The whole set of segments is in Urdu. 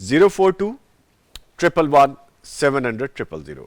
042-111-700-000,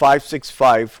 565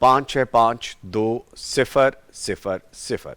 565 2000।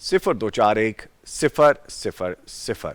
0241 000।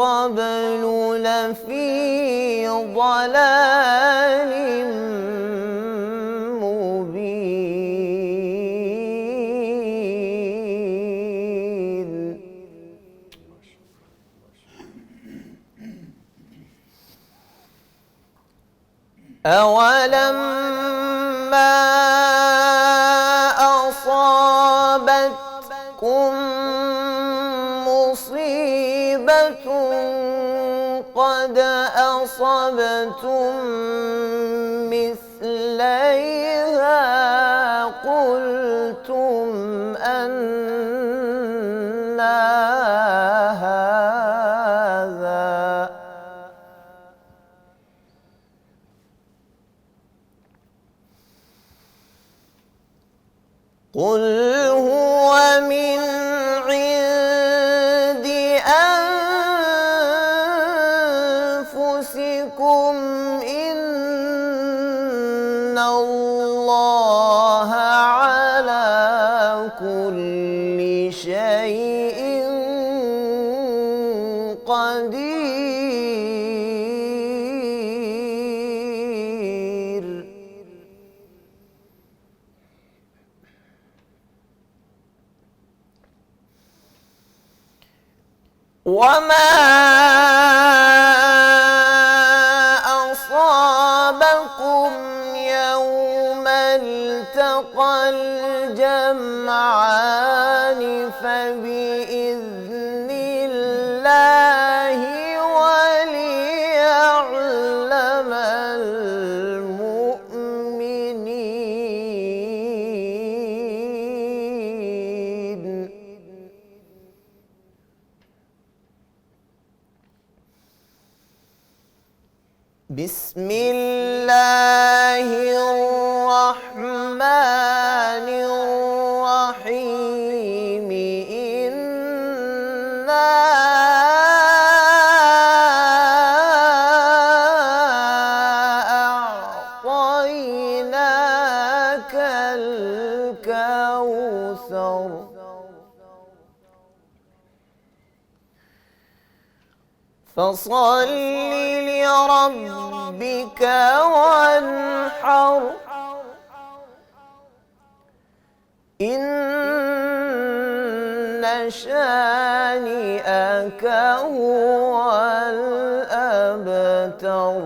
قبل لفي ضلال مبين أولما أصابتكم مصيبة قد أصبتم مثليها قلتم أنى هذا قل هو من عند أنفسكم إن الله على كل شيء قدير وما أصابكم يوم التقى الجمعان فبإذن الله وليعلم المؤمنين بسم الله الرحمن الرحيم إنا أعطيناك الكوثر فصل لربك وانحر إن شانئك هو الأبتر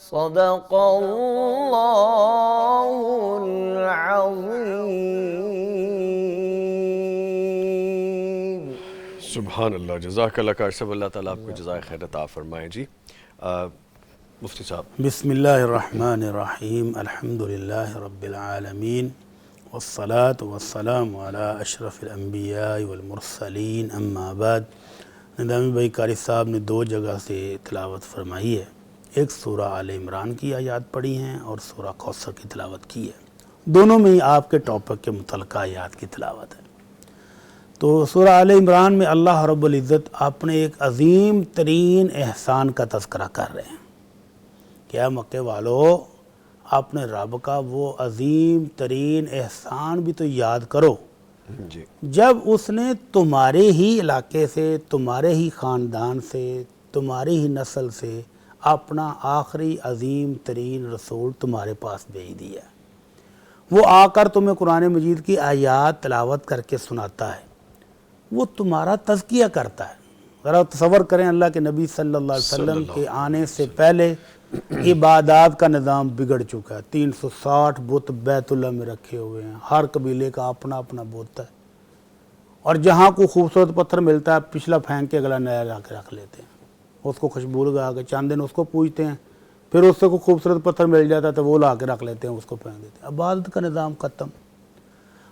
صدق اللہ العظیم. سبحان اللہ. جزاک اللہ خیر صاحب. اللہ تعالیٰ آپ کو جزائے خیر عطا فرمائے. جی مفتی صاحب. بسم اللہ الرحمن الرحیم. الحمدللہ رب العالمین والصلاة والسلام علی اشرف الانبیاء والمرسلین. اما بعد. نظامی بھائی قاری صاحب نے دو جگہ سے تلاوت فرمائی ہے. ایک سورہ آل عمران کی آیات پڑھی ہیں اور سورہ کوثر کی تلاوت کی ہے. دونوں میں ہی آپ کے ٹاپک کے متعلقہ آیات کی تلاوت ہے. تو سورہ آل عمران میں اللہ رب العزت اپنے ایک عظیم ترین احسان کا تذکرہ کر رہے ہیں. کیا مکے والو اپنے رب کا وہ عظیم ترین احسان بھی تو یاد کرو جی. جب اس نے تمہارے ہی علاقے سے، تمہارے ہی خاندان سے، تمہاری ہی نسل سے اپنا آخری عظیم ترین رسول تمہارے پاس بھیج دیا. وہ آ کر تمہیں قرآن مجید کی آیات تلاوت کر کے سناتا ہے. وہ تمہارا تزکیہ کرتا ہے. ذرا تصور کریں اللہ کے نبی صلی اللہ علیہ وسلم کے آنے سے پہلے عبادات کا نظام بگڑ چکا ہے. 360 بت بیت اللہ میں رکھے ہوئے ہیں. ہر قبیلے کا اپنا اپنا بت ہے. اور جہاں کوئی خوبصورت پتھر ملتا ہے پچھلا پھینک کے اگلا نیا لا کے رکھ لیتے ہیں. اس کو خوشبو لگا کے چاند دن اس کو پوجتے ہیں. پھر اس سے کوئی خوبصورت پتھر مل جاتا ہے تو وہ لا کے رکھ لیتے ہیں، اس کو پھینک دیتے ہیں. عبادت کا نظام ختم.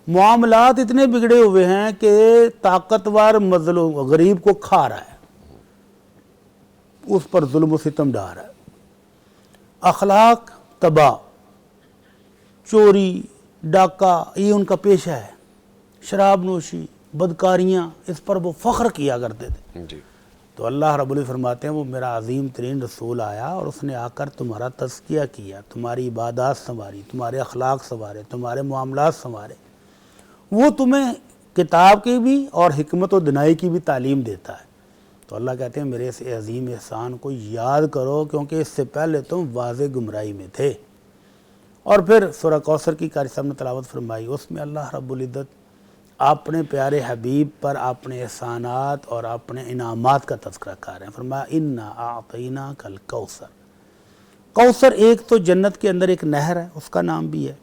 معاملات اتنے بگڑے ہوئے ہیں کہ طاقتور مظلوم غریب کو کھا رہا ہے، اس پر ظلم و ستم ڈھا رہا ہے. اخلاق تباہ، چوری ڈاکہ یہ ان کا پیشہ ہے. شراب نوشی، بدکاریاں، اس پر وہ فخر کیا کرتے تھے. جی. تو اللہ رب العزت فرماتے ہیں وہ میرا عظیم ترین رسول آیا اور اس نے آ کر تمہارا تزکیہ کیا، تمہاری عبادات سنواری، تمہارے اخلاق سنوارے، تمہارے معاملات سنوارے. وہ تمہیں کتاب کی بھی اور حکمت و دنائی کی بھی تعلیم دیتا ہے. تو اللہ کہتے ہیں میرے اس عظیم احسان کو یاد کرو کیونکہ اس سے پہلے تم واضح گمراہی میں تھے. اور پھر سورہ کوثر کی قاری صاحب نے تلاوت فرمائی. اس میں اللہ رب العزت اپنے پیارے حبیب پر اپنے احسانات اور اپنے انعامات کا تذکرہ کر رہے ہیں. فرمایا انا اعطیناک الکوثر. کوثر ایک تو جنت کے اندر ایک نہر ہے، اس کا نام بھی ہے.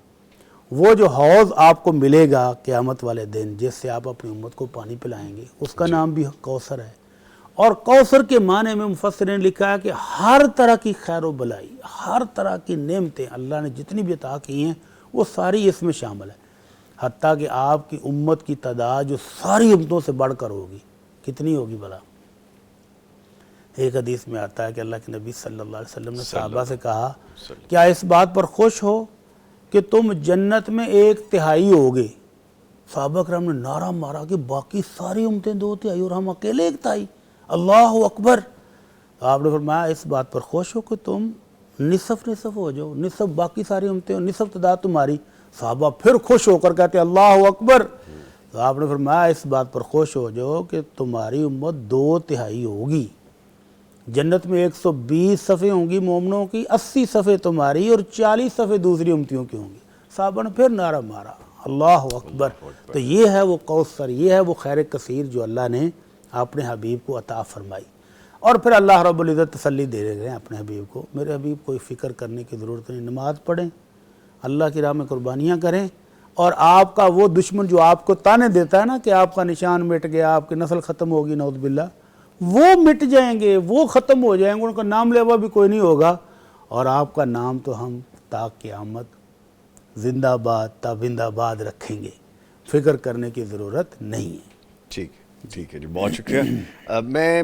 وہ جو حوض آپ کو ملے گا قیامت والے دن جس سے آپ اپنی امت کو پانی پلائیں گے، اس کا نام بھی کوثر ہے. اور کوثر کے معنی میں مفسرین نے لکھا ہے کہ ہر طرح کی خیر و بلائی، ہر طرح کی نعمتیں اللہ نے جتنی بھی عطا کی ہیں وہ ساری اس میں شامل ہے. حتیٰ کہ آپ کی امت کی تعداد جو ساری امتوں سے بڑھ کر ہوگی، کتنی ہوگی بھلا؟ ایک حدیث میں آتا ہے کہ اللہ کے نبی صلی اللہ علیہ وسلم نے صحابہ سے کہا کیا اس بات پر خوش ہو کہ تم جنت میں 1/3 ہوگے؟ صحابہ کرام نے نعرہ مارا کہ باقی ساری امتیں 2/3 اور ہم اکیلے 1/3. اللہ اکبر. آپ نے فرمایا اس بات پر خوش ہو کہ تم نصف ہو جاؤ، نصف باقی ساری امتیں ہو، نصف تعداد تمہاری. صحابہ پھر خوش ہو کر کہتے اللہ اکبر. تو آپ نے فرمایا اس بات پر خوش ہو جاؤ کہ تمہاری امت 2/3 ہوگی. جنت میں 120 صفیں ہوں گی مومنوں کی، 80 صفیں تمہاری اور 40 صفیں دوسری امتیوں کی ہوں گی. صحابہ نے پھر نعرہ مارا اللہ اکبر. تو یہ ہے وہ کوثر، یہ ہے وہ خیر کثیر جو اللہ نے اپنے حبیب کو عطا فرمائی. اور پھر اللہ رب العزت تسلی دے رہے ہیں اپنے حبیب کو، میرے حبیب کوئی فکر کرنے کی ضرورت نہیں، نماز پڑھیں، اللہ کی راہ میں قربانیاں کریں، اور آپ کا وہ دشمن جو آپ کو تانے دیتا ہے نا کہ آپ کا نشان مٹ گیا، آپ کی نسل ختم ہوگی، نعوذ باللہ، وہ مٹ جائیں گے، وہ ختم ہو جائیں گے، ان کا نام لیوا بھی کوئی نہیں ہوگا، اور آپ کا نام تو ہم تا قیامت زندہ باد تابندہ باد رکھیں گے. فکر کرنے کی ضرورت نہیں ہے. ٹھیک ہے جی، بہت شکریہ. میں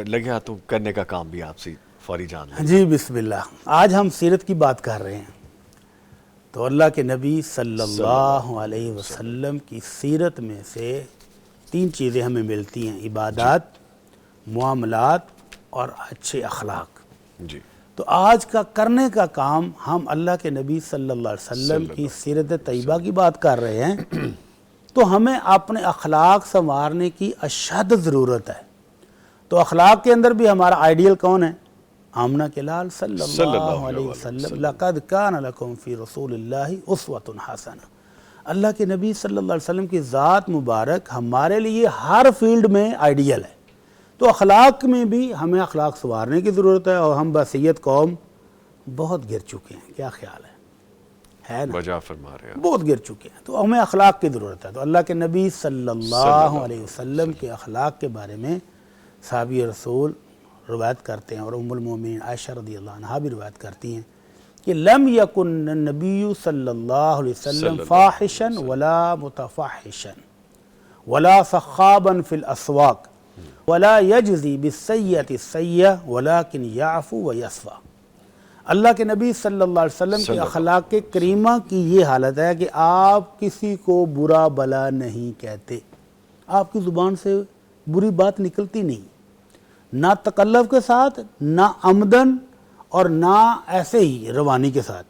لگے ہاتھوں کرنے کا کام بھی آپ سے فوری جان لیں. جی بسم اللہ. آج ہم سیرت کی بات کر رہے ہیں. تو اللہ کے نبی صلی اللہ علیہ وسلم کی سیرت میں سے 3 چیزیں ہمیں ملتی ہیں: عبادات، معاملات اور اچھے اخلاق. جی. تو آج کا کرنے کا کام ہم اللہ کے نبی صلی اللہ علیہ وسلم کی سیرت طیبہ کی بات کر رہے ہیں. تو ہمیں اپنے اخلاق سنوارنے کی اشد ضرورت ہے. تو اخلاق کے اندر بھی ہمارا آئیڈیل کون ہے؟ آمنہ کے لال صلی اللہ علیہ وسلم. لَقَدْ كَانَ لَكُمْ فِي رَسُولِ اللَّهِ أُسْوَةٌ حَسَنَةٌ. اللہ کے نبی صلی اللہ علیہ وسلم کی ذات مبارک ہمارے لیے ہر فیلڈ میں آئیڈیل ہے، تو اخلاق میں بھی ہمیں اخلاق سنوارنے کی ضرورت ہے، اور ہم بصیت قوم بہت گر چکے ہیں، کیا خیال ہے نا؟ وجہ فرما رہے ہیں بہت گر چکے ہیں، تو ہمیں اخلاق کی ضرورت ہے۔ تو اللہ کے نبی صلی اللہ علیہ وسلم کے اخلاق کے بارے میں صحابی رسول روایت کرتے ہیں، اور ام المومنین عائشہ رضی اللہ عنہا بھی روایت کرتی ہیں کہ لم یکن النبی صلی اللہ علیہ وسلم فاحشا ولا متفحشا ولا صخابا فی الاسواق ولا یجزی بالسیئۃ السیئہ ولکن یعفو ویصفح۔ اللہ کے نبی صلی اللہ علیہ وسلم کے اخلاق کریمہ کی یہ حالت ہے کہ آپ کسی کو برا بلا نہیں کہتے، آپ کی زبان سے بری بات نکلتی نہیں، نہ تکلف کے ساتھ، نہ عمدن، اور نہ ایسے ہی روانی کے ساتھ،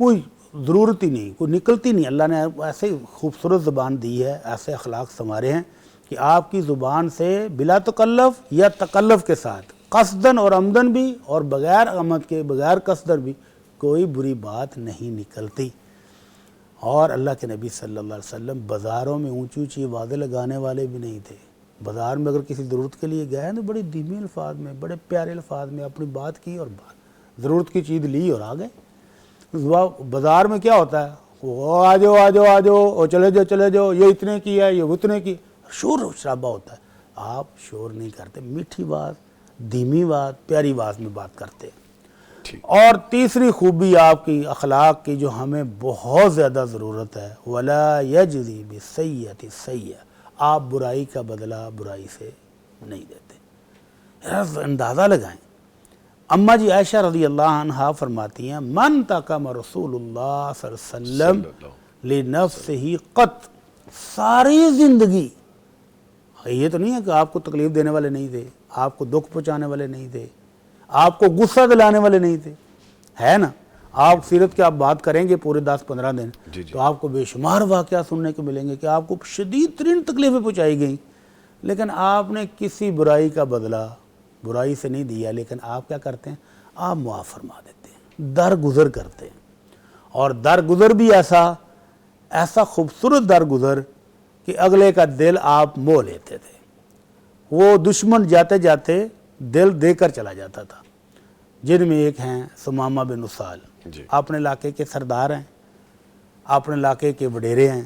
کوئی ضرورت ہی نہیں، کوئی نکلتی نہیں۔ اللہ نے ایسے خوبصورت زبان دی ہے، ایسے اخلاق سنوارے ہیں کہ آپ کی زبان سے بلا تکلف یا تکلف کے ساتھ، قصدن اور عمدن بھی، اور بغیر عمد کے، بغیر قصدن بھی کوئی بری بات نہیں نکلتی۔ اور اللہ کے نبی صلی اللہ علیہ وسلم بازاروں میں اونچی اونچی آوازیں لگانے والے بھی نہیں تھے۔ بازار میں اگر کسی ضرورت کے لیے گئے ہیں تو بڑے دھیمی الفاظ میں، بڑے پیارے الفاظ میں اپنی بات کی، اور ضرورت کی چیز لی اور آ گئے۔ بازار میں کیا ہوتا ہے، وہ آ جاؤ آ جاؤ آ جاؤ، اور چلے جاؤ، یہ اتنے کی ہے، یہ اتنے کی، شور شرابہ ہوتا ہے۔ آپ شور نہیں کرتے، میٹھی بات، دھیمی بات، پیاری بات میں بات کرتے۔ اور تیسری خوبی آپ کی اخلاق کی جو ہمیں بہت زیادہ ضرورت ہے، وَلَا يَجْزِي بِالسَّيِّئَةِ السَّيِّئَةَ، آپ برائی کا بدلہ برائی سے نہیں دیتے۔ اندازہ لگائیں، اماں جی عائشہ رضی اللہ عنہا فرماتی ہیں من تقم رسول اللہ صلی اللہ علیہ وسلم لنفسہ قط، ساری زندگی، یہ تو نہیں ہے کہ آپ کو تکلیف دینے والے نہیں تھے، آپ کو دکھ پہنچانے والے نہیں تھے، آپ کو غصہ دلانے والے نہیں تھے، ہے نا؟ آپ سیرت کی آپ بات کریں گے پورے 10-15 دن تو آپ کو بے شمار واقعات سننے کو ملیں گے کہ آپ کو شدید ترین تکلیفیں پہنچائی گئیں، لیکن آپ نے کسی برائی کا بدلہ برائی سے نہیں دیا، لیکن آپ کیا کرتے ہیں، آپ معاف فرما دیتے ہیں، درگزر کرتے ہیں، اور درگزر بھی ایسا خوبصورت درگزر کہ اگلے کا دل آپ موہ لیتے تھے۔ وہ دشمن جاتے جاتے دل دے کر چلا جاتا تھا، جن میں ایک ہیں ثمامہ بن اسال، اپنے علاقے کے سردار ہیں، اپنے علاقے کے وڈیرے ہیں،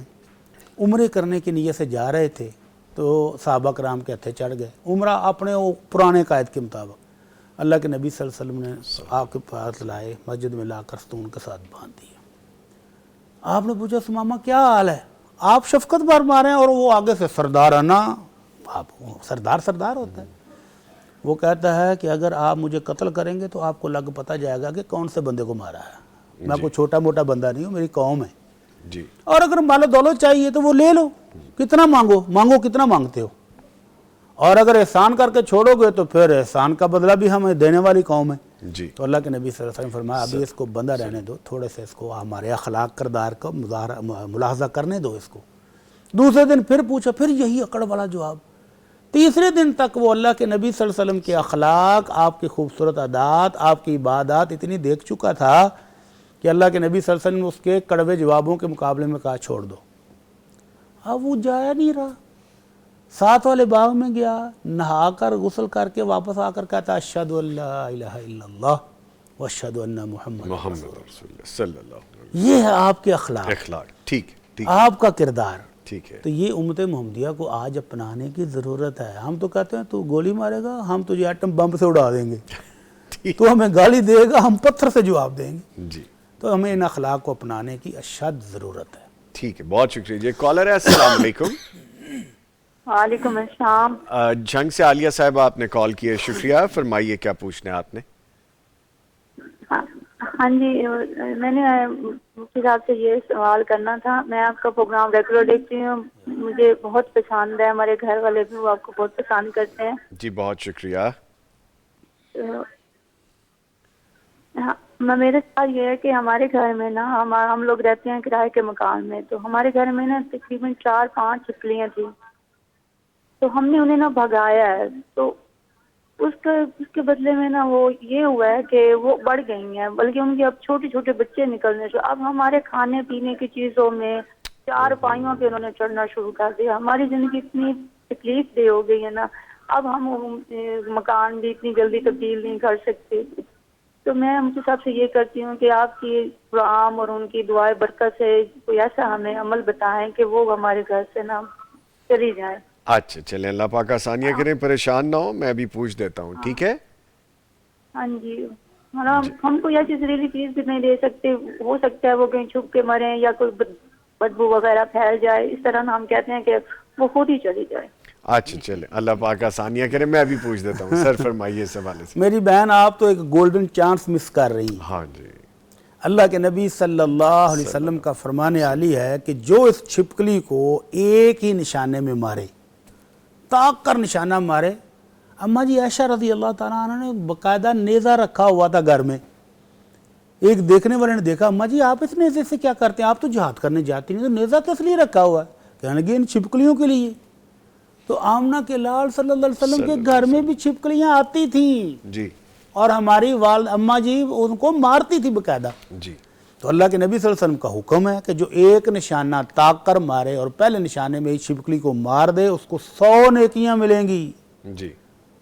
عمرے کرنے کی نیت سے جا رہے تھے تو صحابہ کرام کے ہتھے چڑھ گئے۔ عمرہ اپنے پرانے قائد کے مطابق، اللہ کے نبی صلی اللہ علیہ وسلم نے آپ کے پاس لائے، مسجد میں لا کر ستون کے ساتھ باندھ دیا۔ آپ نے پوچھا ثمامہ کیا حال ہے؟ آپ شفقت بار مارے ہیں، اور وہ آگے سے سردارانہ، آپ سردار ہوتا ہے، وہ کہتا ہے کہ اگر آپ مجھے قتل کریں گے تو آپ کو لگ پتہ جائے گا کہ کون سے بندے کو مارا ہے، میں کوئی چھوٹا موٹا بندہ نہیں ہوں، میری قوم ہے، اور اگر مال و دولت چاہیے تو وہ لے لو، کتنا مانگو کتنا مانگتے ہو، اور اگر احسان کر کے چھوڑو گے تو پھر احسان کا بدلہ بھی ہمیں دینے والی قوم ہے۔ تو اللہ کے نبی صلی اللہ علیہ وسلم فرمایا ابھی اس کو بندہ رہنے دو، تھوڑے سے اس کو ہمارے اخلاق کردار کو ملاحظہ کرنے دو اس کو۔ دوسرے دن پھر پوچھا، پھر یہی اکڑ والا جواب۔ تیسرے دن تک وہ اللہ کے نبی صلی اللہ علیہ وسلم کے اخلاق، آپ کی خوبصورت عادات، آپ کی عبادات اتنی دیکھ چکا تھا کہ اللہ کے نبی صلی اللہ علیہ وسلم نے اس کے کڑوے جوابوں کے مقابلے میں کہا چھوڑ دو۔ اب وہ جایا نہیں رہا، ساتھ والے باغ میں گیا، نہا کر غسل کر کے واپس آ کر کہتا اشہد ان لا الہ الا اللہ واشہد ان محمد رسول اللہ صلی اللہ علیہ وسلم۔ یہ ہے آپ کے اخلاق، ٹھیک آپ کا کردار۔ ٹھیک ہے، تو یہ امت محمدیہ کو آج اپنانے کی ضرورت ہے۔ ہم تو کہتے ہیں تو گولی مارے گا، ہم تجھے ایٹم بم سے اڑا دیں گے، تو ہمیں گالی دے گا، ہم پتھر سے جواب دیں گے۔ تو ہمیں ان اخلاق کو اپنانے کی اشد ضرورت ہے۔ ٹھیک ہے، بہت شکریہ جی۔ کالر ہے، السلام علیکم۔ وعلیکم السلام۔ جنگ سے عالیہ صاحب آپ نے کال کی ہے، شکریہ، فرمائیے کیا پوچھنا ہے آپ نے؟ ہاں جی، میں نے مفتی صاحب سے یہ سوال کرنا تھا، میں آپ کا پروگرام ریگولر دیکھتی ہوں، مجھے بہت پسند ہے، ہمارے گھر والے بھی وہ آپ کو بہت پسند کرتے ہیں۔ جی بہت شکریہ۔ میرے ساتھ یہ ہے کہ ہمارے گھر میں نا ہم لوگ رہتے ہیں کرائے کے مکان میں، تو ہمارے گھر میں نا تقریباً 4-5 چھپکلیاں تھیں، تو ہم نے انہیں نا بھگایا ہے، تو اس کے بدلے میں نا وہ یہ ہوا ہے کہ وہ بڑھ گئی ہیں، بلکہ ان کے اب چھوٹے چھوٹے بچے نکلنے سے اب ہمارے کھانے پینے کی چیزوں میں 4 پائیوں پہ انہوں نے چڑھنا شروع کر دیا. ہماری زندگی اتنی تکلیف دہ ہو گئی ہے نا, اب ہم مکان بھی اتنی جلدی تبدیل نہیں کر سکتے. تو میں ان کے سب سے یہ کرتی ہوں کہ آپ کی دعام اور ان کی دعائیں برکت سے کوئی ایسا ہمیں عمل بتائیں کہ وہ ہمارے گھر سے نہ چلی جائیں. اچھا چلیں, اللہ پاک آسانیاں کریں, پریشان نہ ہو, میں بھی پوچھ دیتا ہوں, ٹھیک ہے؟ ہاں جی, ہم کوئی ایسی زہریلی چیز بھی نہیں دے سکتے. ہو سکتا ہے وہ کہیں چھپ کے مریں یا کوئی بدبو وغیرہ پھیل جائے, اس طرح ہم کہتے ہیں کہ وہ خود ہی چلی جائے. اچھا چلیں, اللہ پاک آسانیاں کریں, میں بھی پوچھ دیتا ہوں. سر فرمائیے اس حوالے سے. میری بہن آپ تو ایک گولڈن چانس مس کر رہی ہیں. ہاں جی, اللہ کے نبی صلی اللہ علیہ وسلم کا فرمان عالی ہے کہ جو اس چھپکلی کو ایک ہی نشانے میں مارے, تاک کر نشانہ مارے. اماں جی عائشہ رضی اللہ تعالیٰ عنہ نے باقاعدہ نیزہ رکھا ہوا تھا گھر میں. ایک دیکھنے والے نے دیکھا, اماں جی آپ اس نیزے سے کیا کرتے ہیں, آپ تو جہاد کرنے جاتی نہیں, تو نیزہ کس لیے رکھا ہوا ہے؟ کہنے لگے ان چھپکلیوں کے لیے. تو آمنہ کے لال صلی اللہ علیہ وسلم کے گھر میں بھی چھپکلیاں آتی تھیں جی اور ہماری والد اماں جی ان کو مارتی تھی باقاعدہ. جی, تو اللہ کے نبی صلی اللہ علیہ وسلم کا حکم ہے کہ جو ایک نشانہ تاک کر مارے اور پہلے نشانے میں چھپکلی کو مار دے, اس کو 100 نیکیاں ملیں گی. جی,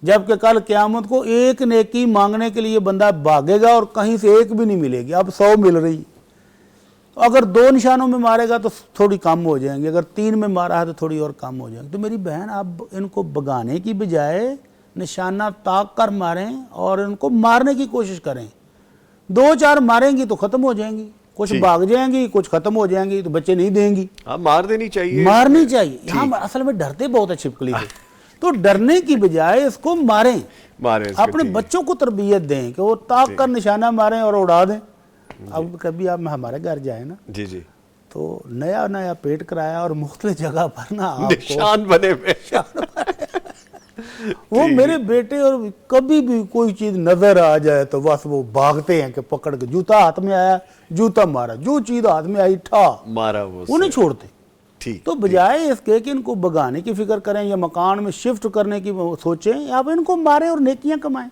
جبکہ کل قیامت کو ایک نیکی مانگنے کے لیے بندہ بھاگے گا اور کہیں سے ایک بھی نہیں ملے گی, اب 100 مل رہی. تو اگر 2 نشانوں میں مارے گا تو تھوڑی کم ہو جائیں گے, اگر 3 میں مارا ہے تو تھوڑی اور کم ہو جائیں گے. تو میری بہن آپ ان کو بگانے کی بجائے نشانہ تاک کر ماریں اور ان کو مارنے کی کوشش کریں. 2-4 ماریں گی تو ختم ہو جائیں گی, کچھ بھاگ جائیں گی, کچھ ختم ہو جائیں گی, تو بچے نہیں دیں گی. ہاں مار دینی چاہیے, مارنی چاہیے. یہاں اصل میں ڈرتے بہت ہے چھپکلی سے, تو ڈرنے کی بجائے اس کو ماریں, اپنے بچوں کو تربیت دیں کہ وہ تاک کر نشانہ ماریں اور اڑا دیں. اب کبھی آپ ہمارے گھر جائیں نا, جی جی, تو نیا پیٹ کرایا اور مختلف جگہ پر نا آپ نشان بنے ہوئے, وہ میرے بیٹے, اور کبھی بھی کوئی چیز نظر آ جائے تو بس وہ بھاگتے ہیں کہ پکڑ کے, جوتا ہاتھ میں آیا جوتا مارا, جو چیز ہاتھ میں آئی ٹھا مارا, وہ نہیں چھوڑتے. ٹھیک, تو بجائے اس کے کہ ان کو بگانے کی فکر کریں یا مکان میں شفٹ کرنے کی سوچیں, آپ ان کو ماریں اور نیکیاں کمائیں.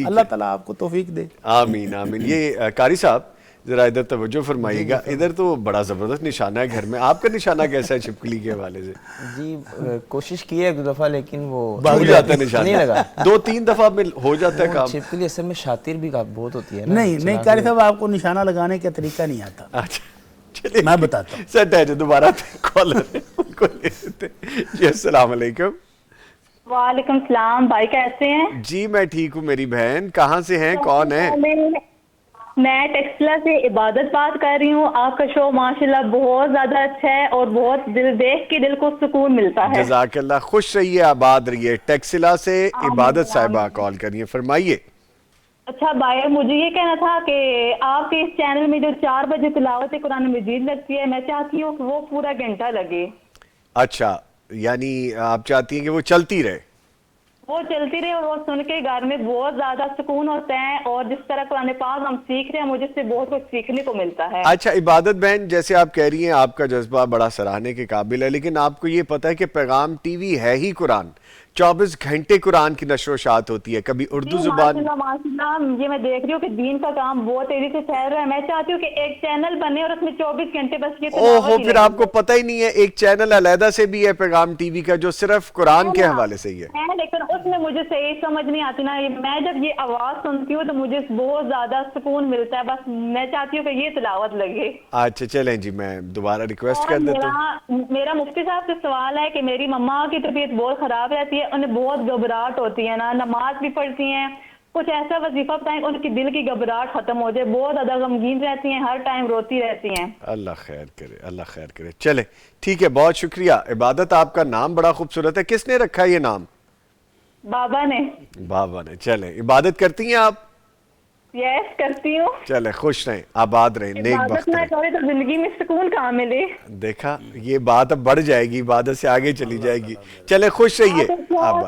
اللہ تعالیٰ آپ کو توفیق دے. آمین آمین. یہ قاری صاحب ذرا ادھر توجہ فرمائیے گا, ادھر تو بڑا زبردست نشانہ ہے گھر میں, آپ کا نشانہ کیسا ہے چھپکلی کے حوالے سے؟ جی کوشش کی ہے 2 دفعہ لیکن وہ ہو جاتا ہے نشانہ, نہیں لگا. 2-3 دفعہ میں ہو جاتا ہے کام. چھپکلی اصل میں شاطر بھی بہت ہوتی ہے. نہیں قاری صاحب, آپ کو نشانہ لگانے کا طریقہ نہیں آتا. اچھا چلیے میں بتاتا ہوں. سیٹ ہے جو دوبارہ کالر ہے ان کو لے لیتے. جی السلام علیکم. وعلیکم السلام بھائی, کیسے ہیں؟ جی میں ٹھیک ہوں. میری بہن کہاں سے ہیں, کون ہے؟ میں ٹیکسلا سے عبادت بات کر رہی ہوں. آپ کا شو ماشاءاللہ بہت زیادہ اچھا ہے اور بہت دیکھ کے دل کو سکون ملتا ہے. جزاک اللہ, خوش رہیے, آباد رہیے. ٹیکسلا سے عبادت صاحبہ کال کریے, فرمائیے. اچھا بھائی, مجھے یہ کہنا تھا کہ آپ کے اس چینل میں جو 4 بجے تلاوت قرآن مجید لگتی ہے, میں چاہتی ہوں کہ وہ پورا گھنٹہ لگے. اچھا, یعنی آپ چاہتی ہیں کہ وہ چلتی رہے؟ وہ چلتی رہے اور وہ سن کے گھر میں بہت زیادہ سکون ہوتا ہے, اور جس طرح قرآن پاک ہم سیکھ رہے ہیں مجھے اس سے بہت کچھ سیکھنے کو ملتا ہے. اچھا عبادت بہن, جیسے آپ کہہ رہی ہیں آپ کا جذبہ بڑا سراہنے کے قابل ہے, لیکن آپ کو یہ پتہ ہے کہ پیغام ٹی وی ہے ہی قرآن, 24 گھنٹے قرآن کی نشر و اشاعت ہوتی ہے, کبھی اردو زبان. ماشاءاللہ یہ میں دیکھ رہی ہوں کہ دین کا کام بہت تیزی سے پھیل رہا ہے. میں چاہتی ہوں کہ ایک چینل بنے اور اس میں 24 گھنٹے بس یہ تلاوت ہی پھر آپ کو پتہ ہی نہیں ہے, ایک چینل علیحدہ سے بھی ہے پیغام ٹی وی کا جو صرف قرآن کے حوالے سے ہی ہے. لیکن اس میں مجھے صحیح سمجھ نہیں آتی نا, میں جب یہ آواز سنتی ہوں تو مجھے بہت زیادہ سکون ملتا ہے. بس میں چاہتی ہوں کہ یہ تلاوت لگے. اچھا چلیں جی, میں دوبارہ ریکویسٹ کر دیتا ہوں. میرا مفتی صاحب سے سوال ہے کہ میری مما کی طبیعت بہت خراب رہتی ہے, انہیں بہت گھبراہٹ ہوتی ہے نا, نماز بھی پڑھتی ہیں, کچھ ایسا وظیفہ بتائیں ان کی دل کی گھبراہٹ ختم ہو جائے, بہت زیادہ غمگین رہتی ہیں, ہر ٹائم روتی رہتی ہیں. اللہ خیر کرے, اللہ خیر کرے. چلے ٹھیک ہے, بہت شکریہ. عبادت آپ کا نام بڑا خوبصورت ہے, کس نے رکھا یہ نام؟ بابا نے. بابا نے. چلیں, عبادت کرتی ہیں آپ؟ یس کرتی ہوں. چلے خوش رہیں, آباد رہیں, نیک بخت رہیں. عبادت نہ کرے تو زندگی میں سکون کہاں ملے. دیکھا, یہ بات اب بڑھ جائے گی, عبادت سے آگے چلی جائے گی. چلے خوش رہیے.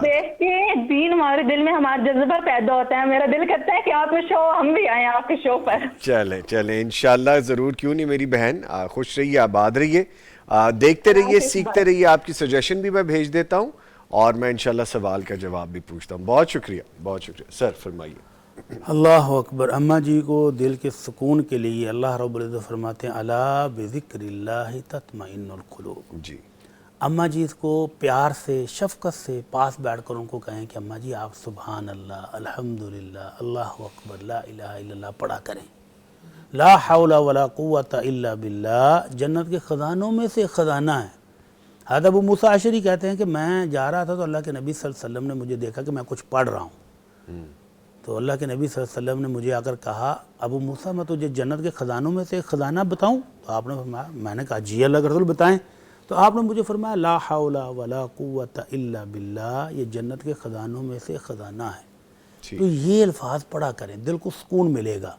دیکھ کے دین ہمارے دل میں ہمارا جذبہ پیدا ہوتا ہے, میرا دل کرتا ہے کہ آپ کے شو ہم بھی آئیں آپ کے شو پر. چلیں انشاءاللہ ضرور, کیوں نہیں میری بہن. خوش رہیے, آباد رہیے, دیکھتے رہیے, سیکھتے رہیے. آپ کی سجیشن بھی میں بھیج دیتا ہوں اور میں انشاءاللہ سوال کا جواب بھی پوچھتا ہوں. بہت شکریہ, بہت شکریہ. سر فرمائیے. اللہ اکبر. اماں جی کو دل کے سکون کے لیے اللہ رب العزت فرماتے ہیں الا بذکر اللہ تطمئن القلوب. جی. اماں جی اس کو پیار سے شفقت سے پاس بیٹھ کر ان کو کہیں کہ اماں جی آپ سبحان اللہ الحمدللہ اللہ اکبر لا الہ الا اللہ پڑھا کریں. لا حول ولا قوت الا باللہ جنت کے خزانوں میں سے ایک خزانہ ہے. حضرت ابو موسیٰ اشعری کہتے ہیں کہ میں جا رہا تھا تو اللہ کے نبی صلی اللہ علیہ وسلم نے مجھے دیکھا کہ میں کچھ پڑھ رہا ہوں. تو اللہ کے نبی صلی اللہ علیہ وسلم نے مجھے آ کر کہا ابو موسیٰ میں تجھے جنت کے خزانوں میں سے ایک خزانہ بتاؤں؟ تو آپ نے فرمایا, میں نے کہا جی اللہ کے رسول بتائیں. تو آپ نے مجھے فرمایا لا حول ولا قوت الا باللہ, یہ جنت کے خزانوں میں سے ایک خزانہ ہے. تو یہ الفاظ پڑھا کریں, دل کو سکون ملے گا,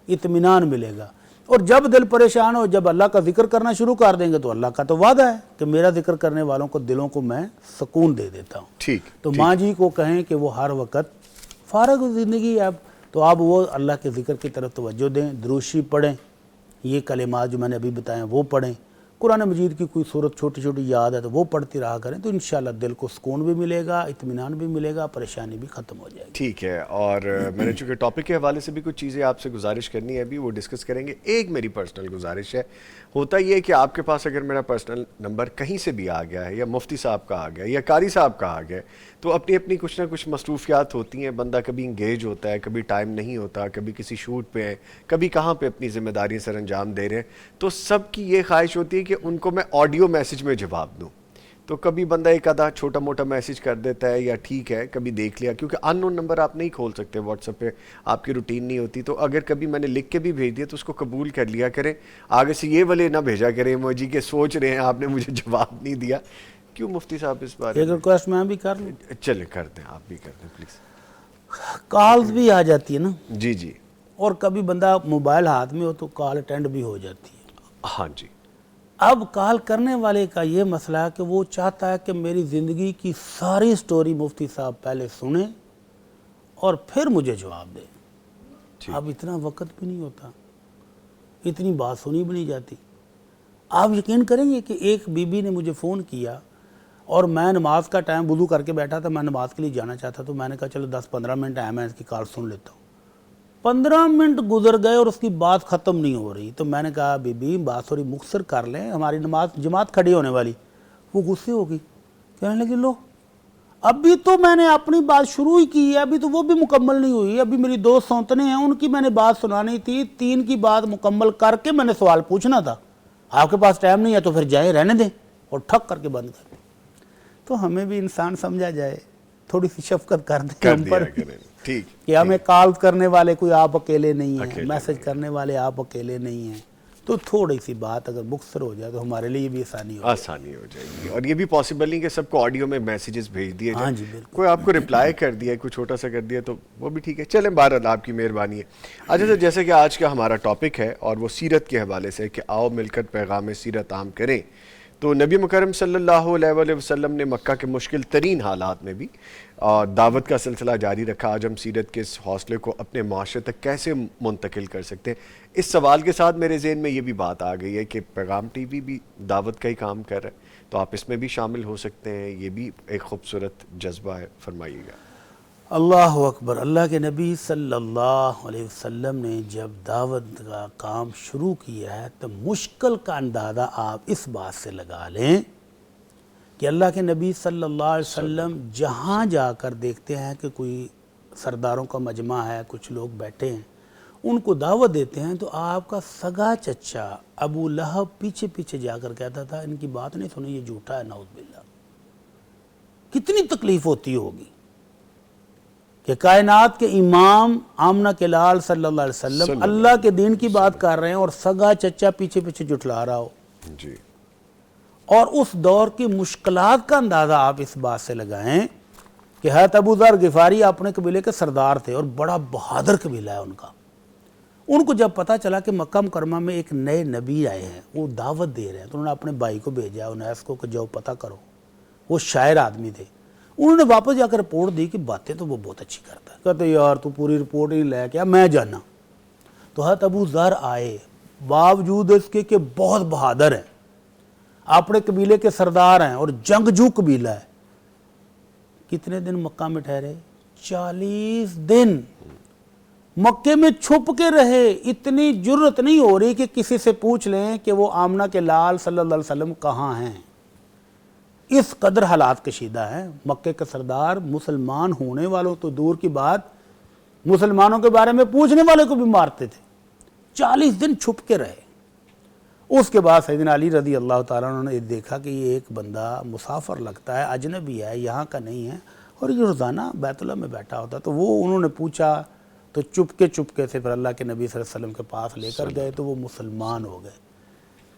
اطمینان ملے گا. اور جب دل پریشان ہو, جب اللہ کا ذکر کرنا شروع کر دیں گے تو اللہ کا تو وعدہ ہے کہ میرا ذکر کرنے والوں کو دلوں کو میں سکون دے دیتا ہوں. ٹھیک. تو ماں جی کو کہیں کہ وہ ہر وقت فارغ زندگی ہے اب تو آپ وہ اللہ کے ذکر کی طرف توجہ دیں, دروشی پڑھیں, یہ کلمات جو میں نے ابھی بتائیں وہ پڑھیں, قرآن مجید کی کوئی صورت چھوٹی چھوٹی یاد ہے تو وہ پڑھتی رہا کریں, تو انشاءاللہ دل کو سکون بھی ملے گا, اطمینان بھی ملے گا, پریشانی بھی ختم ہو جائے گی. ٹھیک ہے. اور میں نے چونکہ ٹاپک کے حوالے سے بھی کچھ چیزیں آپ سے گزارش کرنی ہے, ابھی وہ ڈسکس کریں گے. ایک میری پرسنل گزارش ہے, ہوتا یہ ہے کہ آپ کے پاس اگر میرا پرسنل نمبر کہیں سے بھی آ گیا ہے, یا مفتی صاحب کا آ گیا یا قاری صاحب کا آ گیا, تو اپنی اپنی کچھ نہ کچھ مصروفیات ہوتی ہیں. بندہ کبھی انگیج ہوتا ہے, کبھی ٹائم نہیں ہوتا, کبھی کسی شوٹ پہ ہے, کبھی کہاں پہ اپنی ذمہ داریاں سر انجام دے رہے ہیں. تو سب کی یہ خواہش ہوتی ہے کہ ان کو میں آڈیو میسج میں جواب دوں. تو کبھی بندہ ایک آدھا چھوٹا موٹا میسج کر دیتا ہے, یا ٹھیک ہے کبھی دیکھ لیا, کیونکہ ان نون نمبر آپ نہیں کھول سکتے واٹس ایپ پہ, آپ کی روٹین نہیں ہوتی. تو اگر کبھی میں نے لکھ کے بھی بھیج دیا تو اس کو قبول کر لیا کریں. آگے سے یہ والے نہ بھیجا کریں ایموجی کے سوچ رہے ہیں آپ نے مجھے جواب نہیں دیا. کیوں مفتی صاحب اس بارے ایک ریکویسٹ میں بھی کر لوں, چلیں کر دیں, آپ بھی کر دیں پلیز. کالز بھی آ جاتی ہے نا, جی جی. اور کبھی بندہ موبائل ہاتھ میں ہو تو کال اٹینڈ بھی ہو جاتی ہے. ہاں جی. اب کال کرنے والے کا یہ مسئلہ ہے کہ وہ چاہتا ہے کہ میری زندگی کی ساری سٹوری مفتی صاحب پہلے سنیں اور پھر مجھے جواب دیں. اب اتنا وقت بھی نہیں ہوتا, اتنی بات سنی بھی نہیں جاتی. آپ یقین کریں گے کہ ایک بی بی نے مجھے فون کیا اور میں نماز کا ٹائم وضو کر کے بیٹھا تھا, میں نماز کے لیے جانا چاہتا, تو میں نے کہا چلو 10-15 منٹ ہے, میں اس کی کال سن لیتا ہوں. 15 منٹ گزر گئے اور اس کی بات ختم نہیں ہو رہی. تو میں نے کہا بی بی بات تھوڑی مختصر کر لیں, ہماری نماز جماعت کھڑی ہونے والی. وہ غصے ہو گئی, کہنے لگی لو ابھی تو میں نے اپنی بات شروع ہی کی ہے, ابھی تو وہ بھی مکمل نہیں ہوئی, ابھی میری 2 سوتنے ہیں ان کی میں نے بات سنانی تھی, 3 کی بات مکمل کر کے میں نے سوال پوچھنا تھا, آپ کے پاس ٹائم نہیں ہے تو پھر جائیں رہنے دیں, اور ٹھک کر کے بند کر دیں. تو ہمیں بھی انسان سمجھا جائے, تھوڑی سی شفقت کر دیں ہم پر ٹھیک کہ ہمیں کال کرنے والے کوئی آپ اکیلے نہیں ہیں, میسج کرنے والے آپ اکیلے نہیں ہیں. تو تھوڑی سی بات اگر مختصر ہو جائے تو ہمارے لیے بھی آسانی ہو جائے گی. اور یہ بھی پاسبل نہیں کہ سب کو آڈیو میں میسیجز بھیج دیے ہاں جائیں, جی بالکل, کوئی آپ کو رپلائی کر دیا, کوئی چھوٹا سا کر دیا تو وہ بھی ٹھیک ہے. چلیں بہرحال آپ کی مہربانی ہے. اچھا سر, جیسے کہ آج کا ہمارا ٹاپک ہے اور وہ سیرت کے حوالے سے کہ آؤ مل کر پیغام سیرت عام کریں, تو نبی مکرم صلی اللہ علیہ وسلم نے مکہ کے مشکل ترین حالات میں بھی دعوت کا سلسلہ جاری رکھا. آج ہم سیرت کے اس حوصلے کو اپنے معاشرے تک کیسے منتقل کر سکتے ہیں, اس سوال کے ساتھ میرے ذہن میں یہ بھی بات آ گئی ہے کہ پیغام ٹی وی بھی دعوت کا ہی کام کر رہا ہے, تو آپ اس میں بھی شامل ہو سکتے ہیں. یہ بھی ایک خوبصورت جذبہ ہے, فرمائیے گا. اللہ اکبر. اللہ کے نبی صلی اللہ علیہ وسلم نے جب دعوت کا کام شروع کیا ہے تو مشکل کا اندازہ آپ اس بات سے لگا لیں کہ اللہ کے نبی صلی اللہ علیہ وسلم جہاں جا کر دیکھتے ہیں کہ کوئی سرداروں کا مجمع ہے, کچھ لوگ بیٹھے ہیں, ان کو دعوت دیتے ہیں, تو آپ کا سگا چچا ابو لہب پیچھے پیچھے جا کر کہتا تھا ان کی بات نہیں سنی, یہ جھوٹا ہے, نعوذ باللہ. کتنی تکلیف ہوتی ہوگی کہ کائنات کے امام آمنہ کے لال صلی اللہ علیہ وسلم اللہ کے دین کی بات کر رہے ہیں اور سگا چچا پیچھے پیچھے جھٹلا رہا ہو. جی. اور اس دور کی مشکلات کا اندازہ آپ اس بات سے لگائیں کہ حضرت ابو ذر غفاری اپنے قبیلے کے سردار تھے اور بڑا بہادر قبیلہ ہے ان کا. ان کو جب پتہ چلا کہ مکہ مکرمہ میں ایک نئے نبی آئے ہیں, وہ دعوت دے رہے ہیں, تو انہوں نے اپنے بھائی کو بھیجا انیس کو کہ جاؤ پتہ کرو. وہ شاعر آدمی تھے, انہوں نے واپس جا کر رپورٹ دی کہ باتیں تو وہ بہت اچھی کرتا ہے. کہتے یار تو پوری رپورٹ ہی لے کے میں جانا. تو حضرت ابو ذر آئے, باوجود اس کے کہ بہت بہادر ہیں, اپنے قبیلے کے سردار ہیں اور جنگجو قبیلہ ہے. کتنے دن مکہ میں ٹھہرے؟ 40 دن. مکے میں چھپ کے رہے، اتنی جرت نہیں ہو رہی کہ کسی سے پوچھ لیں کہ وہ آمنہ کے لال صلی اللہ علیہ وسلم کہاں ہیں۔ اس قدر حالات کشیدہ ہیں۔ مکے کے سردار مسلمان ہونے والوں تو دور کی بات، مسلمانوں کے بارے میں پوچھنے والے کو بھی مارتے تھے۔ 40 دن چھپ کے رہے۔ اس کے بعد سیدنا علی رضی اللہ تعالیٰ عنہ نے دیکھا کہ یہ ایک بندہ مسافر لگتا ہے، اجنبی ہے، یہاں کا نہیں ہے، اور یہ روزانہ بیت اللہ میں بیٹھا ہوتا، تو وہ انہوں نے پوچھا تو چپکے سے پھر اللہ کے نبی صلی اللہ علیہ وسلم کے پاس لے کر گئے تو وہ مسلمان ہو گئے۔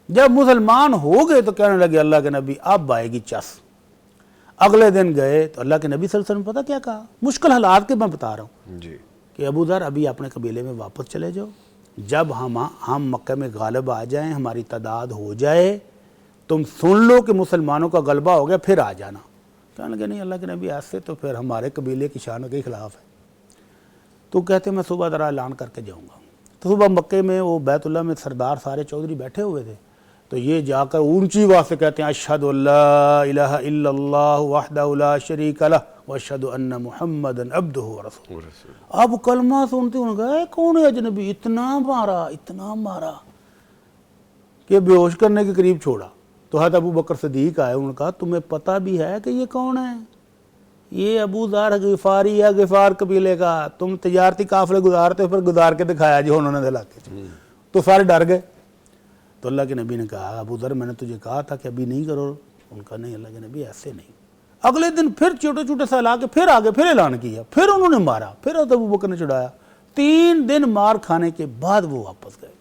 جب مسلمان ہو گئے تو کہنے لگے اللہ کے نبی اب آئے گی چس۔ اگلے دن گئے تو اللہ کے نبی صلی اللہ علیہ وسلم پتہ کیا کہا؟ مشکل حالات کے میں بتا رہا ہوں جی کہ ابو ذر ابھی اپنے قبیلے میں واپس چلے جاؤ، جب ہم مکہ میں غالب آ جائیں، ہماری تعداد ہو جائے، تم سن لو کہ مسلمانوں کا غلبہ ہو گیا، پھر آ جانا۔ کہنے لگے نہیں اللہ کے نبی ایسے تو پھر ہمارے قبیلے کی شان کے خلاف ہے۔ تو کہتے میں صبح ذرا اعلان کر کے جاؤں گا۔ تو صبح مکے میں وہ بیت اللہ میں سردار سارے چودھری بیٹھے ہوئے تھے، تو یہ جا کر اونچی آواز سے کہتے ہیں اشہد ان لا الہ الا اللہ وحدہ لا شریک لہ واشہد ان محمدا عبدہ ورسولہ۔ اب کلمہ سنتے انہوں نے کہا کون ہے اجنبی، اتنا مارا کہ بے ہوش کرنے کے قریب چھوڑا۔ تو حضرت ابو بکر صدیق آئے، انہوں نے کہا تمہیں پتہ بھی ہے کہ یہ کون ہے؟ یہ ابو ذر غفاری ہے، غفار قبیلے کا، تم تجارتی قافلے گزارتے ہو، پھر گزار کے دکھایا جی انہوں نے علاقے۔ تو سارے ڈر گئے۔ تو اللہ کے نبی نے کہا ابو ذر میں نے تجھے کہا تھا کہ ابھی نہیں کرو۔ ان کا نہیں اللہ کے نبی ایسے نہیں۔ اگلے دن پھر چھوٹے سے علاقے پھر آگے پھر اعلان کیا، پھر انہوں نے مارا، پھر حضرت ابو بکر نے چڑھایا۔ 3 دن مار کھانے کے بعد وہ واپس گئے۔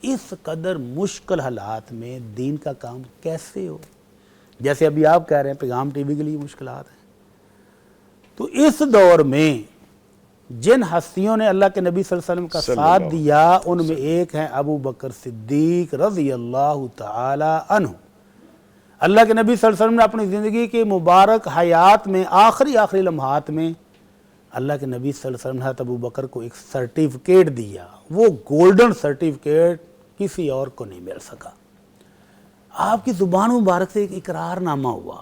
اس قدر مشکل حالات میں دین کا کام کیسے ہو؟ جیسے ابھی آپ کہہ رہے ہیں پیغام ٹی وی کے لیے مشکلات ہیں، تو اس دور میں جن ہستیوں نے اللہ کے نبی صلی اللہ علیہ وسلم کا ساتھ دیا ان میں ایک ہیں ابو بکر صدیق رضی اللہ تعالی عنہ۔ اللہ کے نبی صلی اللہ علیہ وسلم نے اپنی زندگی کی مبارک حیات میں آخری لمحات میں اللہ کے نبی صلی اللہ علیہ وسلم نے حضرت ابو بکر کو ایک سرٹیفکیٹ دیا، وہ گولڈن سرٹیفکیٹ کسی اور کو نہیں مل سکا۔ آپ کی زبان مبارک سے ایک اقرار نامہ ہوا،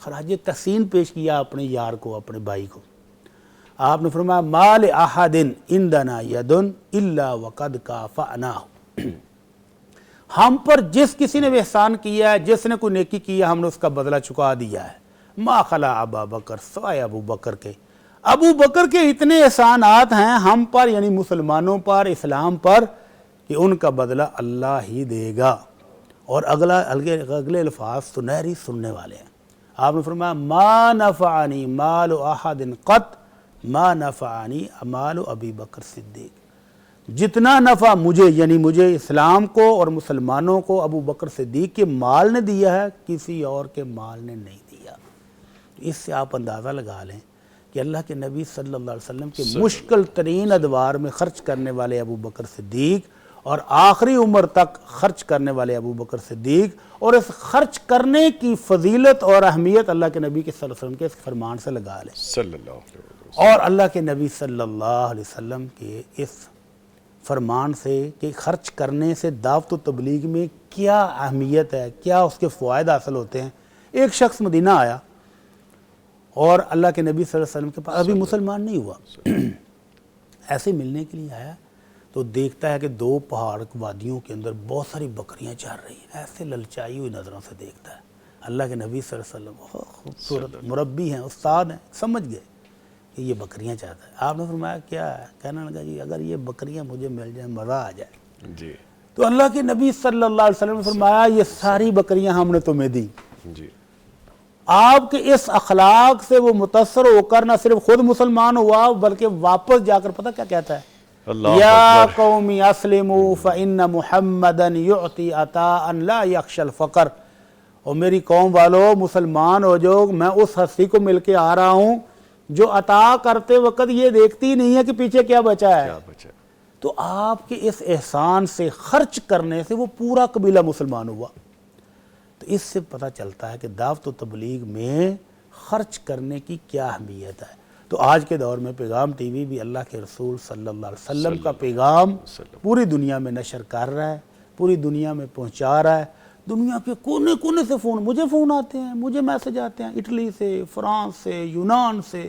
خراج تحسین پیش کیا اپنے یار کو، اپنے بھائی کو۔ آپ نے فرمایا ما لأحد عندنا ید الا وقد کافأناہ، ہم پر جس کسی نے احسان کیا ہے، جس نے کوئی نیکی کی ہے، ہم نے اس کا بدلہ چکا دیا ہے۔ ما خلا ابا بکر، سوائے ابو بکر کے، ابو بکر کے اتنے احسانات ہیں ہم پر، یعنی مسلمانوں پر، اسلام پر، کہ ان کا بدلہ اللہ ہی دے گا۔ اور اگلے الفاظ سنہری سننے والے ہیں۔ آپ نے فرمایا ما نفعنی مال احد قط ما نفعنی مال ابی بکر صدیق، جتنا نفع مجھے، یعنی مجھے اسلام کو اور مسلمانوں کو ابو بکر صدیق کے مال نے دیا ہے، کسی اور کے مال نے نہیں دیا۔ اس سے آپ اندازہ لگا لیں کہ اللہ کے نبی صلی اللہ علیہ وسلم کے مشکل ترین ادوار میں خرچ کرنے والے ابو بکر صدیق، اور آخری عمر تک خرچ کرنے والے ابو بکر صدیق، اور اس خرچ کرنے کی فضیلت اور اہمیت اللہ کے نبی کے صلی اللہ علیہ وسلم کے اس فرمان سے لگا لیں، صلی اللہ علیہ وسلم، اور اللہ کے نبی صلی اللہ علیہ وسلم کے اس فرمان سے کہ خرچ کرنے سے دعوت و تبلیغ میں کیا اہمیت ہے، کیا اس کے فوائد حاصل ہوتے ہیں۔ ایک شخص مدینہ آیا اور اللہ کے نبی صلی اللہ علیہ وسلم کے پاس، ابھی مسلمان نہیں ہوا، ایسے ملنے کے لیے آیا، تو دیکھتا ہے کہ 2 پہاڑ وادیوں کے اندر بہت ساری بکریاں چار رہی ہیں، ایسے للچائی ہوئی نظروں سے دیکھتا ہے۔ اللہ کے نبی صلی اللہ علیہ وسلم خوبصورت مربی ہیں، استاد ہیں، سمجھ گئے کہ یہ بکریاں چاہتا ہے۔ آپ نے فرمایا کیا ہے؟ کہنے لگا جی اگر یہ بکریاں مجھے مل جائیں مزہ آ جائے۔ جی تو اللہ کے نبی صلی اللہ علیہ وسلم نے فرمایا یہ ساری بکریاں ہم نے تمہیں دی۔ جی آپ کے اس اخلاق سے وہ متاثر ہو کر نہ صرف خود مسلمان ہوا بلکہ واپس جا کر پتہ کیا کہتا ہے؟ یا قومی اسلموا فإن محمدا یعطی عطاء لا یخشى الفقر، اور میری قوم والو مسلمان ہو جو، میں اس ہستی کو مل کے آ رہا ہوں جو عطا کرتے وقت یہ دیکھتی نہیں ہے کہ پیچھے کیا بچا ہے۔ تو آپ کے اس احسان سے، خرچ کرنے سے وہ پورا قبیلہ مسلمان ہوا۔ تو اس سے پتہ چلتا ہے کہ دعوت و تبلیغ میں خرچ کرنے کی کیا اہمیت ہے۔ تو آج کے دور میں پیغام ٹی وی بھی اللہ کے رسول صلی اللہ علیہ وسلم کا پیغام پوری دنیا میں نشر کر رہا ہے، پوری دنیا میں پہنچا رہا ہے۔ دنیا کے کونے کونے سے مجھے فون آتے ہیں، مجھے میسج آتے ہیں، اٹلی سے، فرانس سے، یونان سے،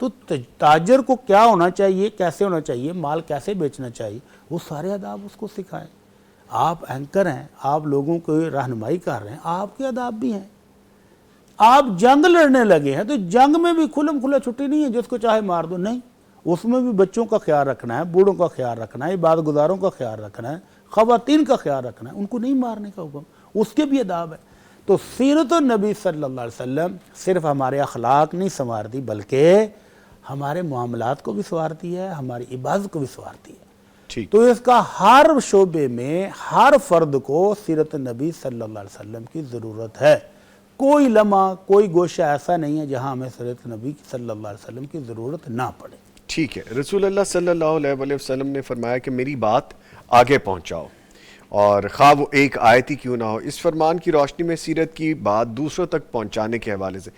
تو تاجر کو کیا ہونا چاہیے، کیسے ہونا چاہیے، مال کیسے بیچنا چاہیے، وہ سارے آداب اس کو سکھائیں۔ آپ اینکر ہیں، آپ لوگوں کو رہنمائی کر رہے ہیں، آپ کے آداب بھی ہیں۔ آپ جنگ لڑنے لگے ہیں تو جنگ میں بھی کھلم کھلا چھٹی نہیں ہے جس کو چاہے مار دو، نہیں، اس میں بھی بچوں کا خیال رکھنا ہے، بوڑھوں کا خیال رکھنا ہے، عبادت گزاروں کا خیال رکھنا ہے، خواتین کا خیال رکھنا ہے، ان کو نہیں مارنے کا حکم، اس کے بھی آداب ہے۔ تو سیرت النبی صلی اللہ علیہ وسلم صرف ہمارے اخلاق نہیں سنوارتی بلکہ ہمارے معاملات کو بھی سنوارتی ہے، ہماری عبادت کو بھی سنوارتی ہے۔ ٹھیک، تو اس کا ہر شعبے میں ہر فرد کو سیرت النبی صلی اللہ علیہ وسلم کی ضرورت ہے۔ کوئی لمحہ، کوئی گوشہ ایسا نہیں ہے جہاں ہمیں سیرت نبی صلی اللہ علیہ وسلم کی ضرورت نہ پڑے۔ ٹھیک ہے۔ رسول اللہ صلی اللہ علیہ وآلہ وسلم نے فرمایا کہ میری بات آگے پہنچاؤ، اور خواہ وہ ایک آیت ہی کیوں نہ ہو۔ اس فرمان کی روشنی میں سیرت کی بات دوسروں تک پہنچانے کے حوالے سے